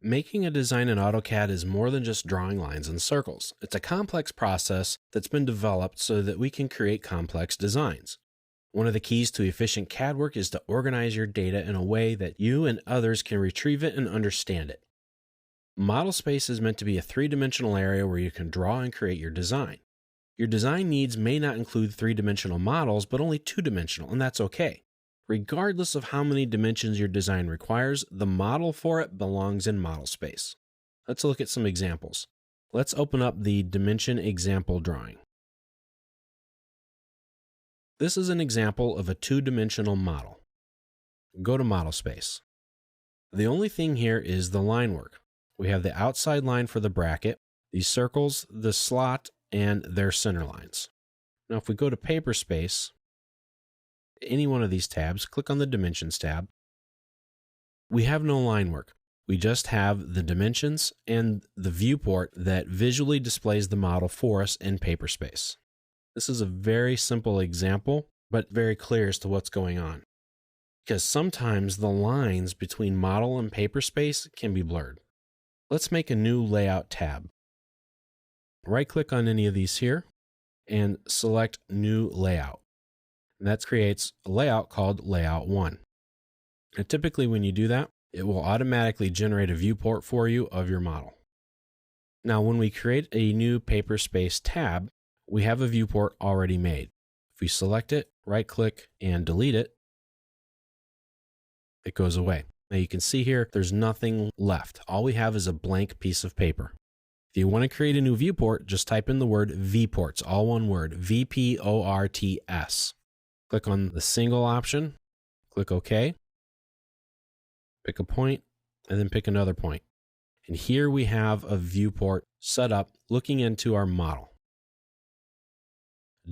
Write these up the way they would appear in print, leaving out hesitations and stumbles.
Making a design in AutoCAD is more than just drawing lines and circles. It's a complex process that's been developed so that we can create complex designs. One of the keys to efficient CAD work is to organize your data in a way that you and others can retrieve it and understand it. Model space is meant to be a three-dimensional area where you can draw and create your design. Your design needs may not include three-dimensional models, but only two-dimensional, and that's okay. Regardless of how many dimensions your design requires, the model for it belongs in model space. Let's look at some examples. Let's open up the dimension example drawing. This is an example of a two-dimensional model. Go to model space. The only thing here is the line work. We have the outside line for the bracket, these circles, the slot, and their center lines. Now if we go to paper space, any one of these tabs, click on the dimensions tab. We have no line work. We just have the dimensions and the viewport that visually displays the model for us in paper space. This is a very simple example, but very clear as to what's going on. Because sometimes the lines between model and paper space can be blurred. Let's make a new layout tab. Right-click on any of these here and select New Layout. And that creates a layout called Layout 1. And typically when you do that, it will automatically generate a viewport for you of your model. Now when we create a new paper space tab, we have a viewport already made. If we select it, right-click, and delete it, it goes away. Now you can see here, there's nothing left. All we have is a blank piece of paper. If you want to create a new viewport, just type in the word VPorts, all one word, VPORTS. Click on the single option, click OK, pick a point, and then pick another point. And here we have a viewport set up looking into our model.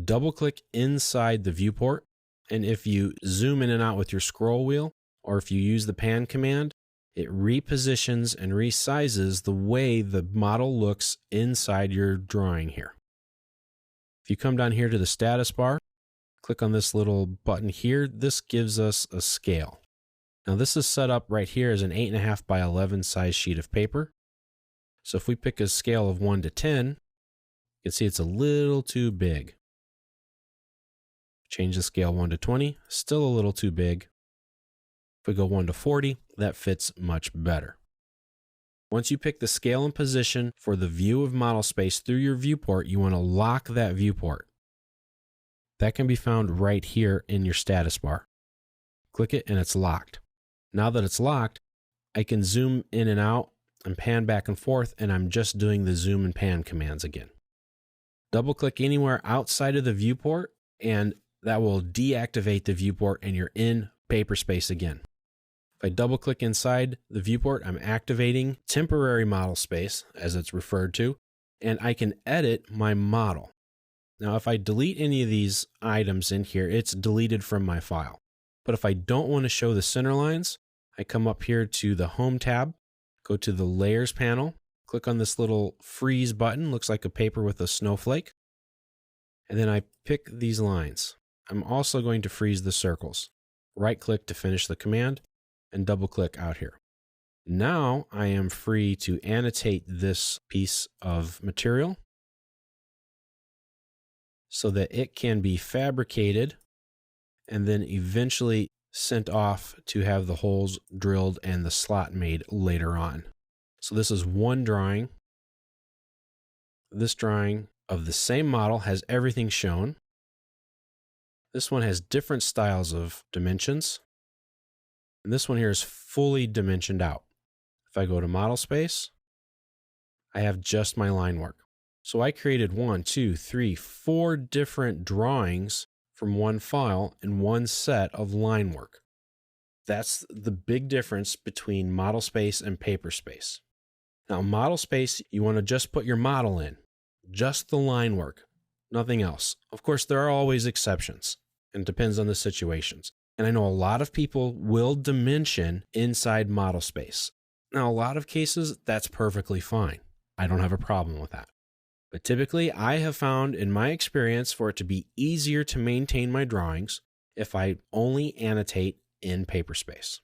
Double-click inside the viewport, and if you zoom in and out with your scroll wheel, or if you use the pan command, it repositions and resizes the way the model looks inside your drawing here. If you come down here to the status bar, click on this little button here, this gives us a scale. Now this is set up right here as an 8.5 by 11 size sheet of paper. So if we pick a scale of 1 to 10, you can see it's a little too big. Change the scale 1 to 20, still a little too big. If we go 1 to 40, that fits much better. Once you pick the scale and position for the view of model space through your viewport, you want to lock that viewport. That can be found right here in your status bar. Click it and it's locked. Now that it's locked, I can zoom in and out and pan back and forth, and I'm just doing the zoom and pan commands again. Double click anywhere outside of the viewport and that will deactivate the viewport and you're in paper space again. If I double click inside the viewport, I'm activating temporary model space, as it's referred to, and I can edit my model. Now, if I delete any of these items in here, it's deleted from my file. But if I don't want to show the center lines, I come up here to the Home tab, go to the Layers panel, click on this little freeze button, looks like a paper with a snowflake, and then I pick these lines. I'm also going to freeze the circles. Right-click to finish the command, and double-click out here. Now I am free to annotate this piece of material so that it can be fabricated and then eventually sent off to have the holes drilled and the slot made later on. So this is one drawing. This drawing of the same model has everything shown. This one has different styles of dimensions. And this one here is fully dimensioned out. If I go to model space, I have just my line work. So I created 4 different drawings from one file in one set of line work. That's the big difference between model space and paper space. Now, model space, you want to just put your model in, just the line work, nothing else. Of course, there are always exceptions, and it depends on the situations. And I know a lot of people will dimension inside model space. Now, a lot of cases, that's perfectly fine. I don't have a problem with that. But typically, I have found in my experience for it to be easier to maintain my drawings if I only annotate in paper space.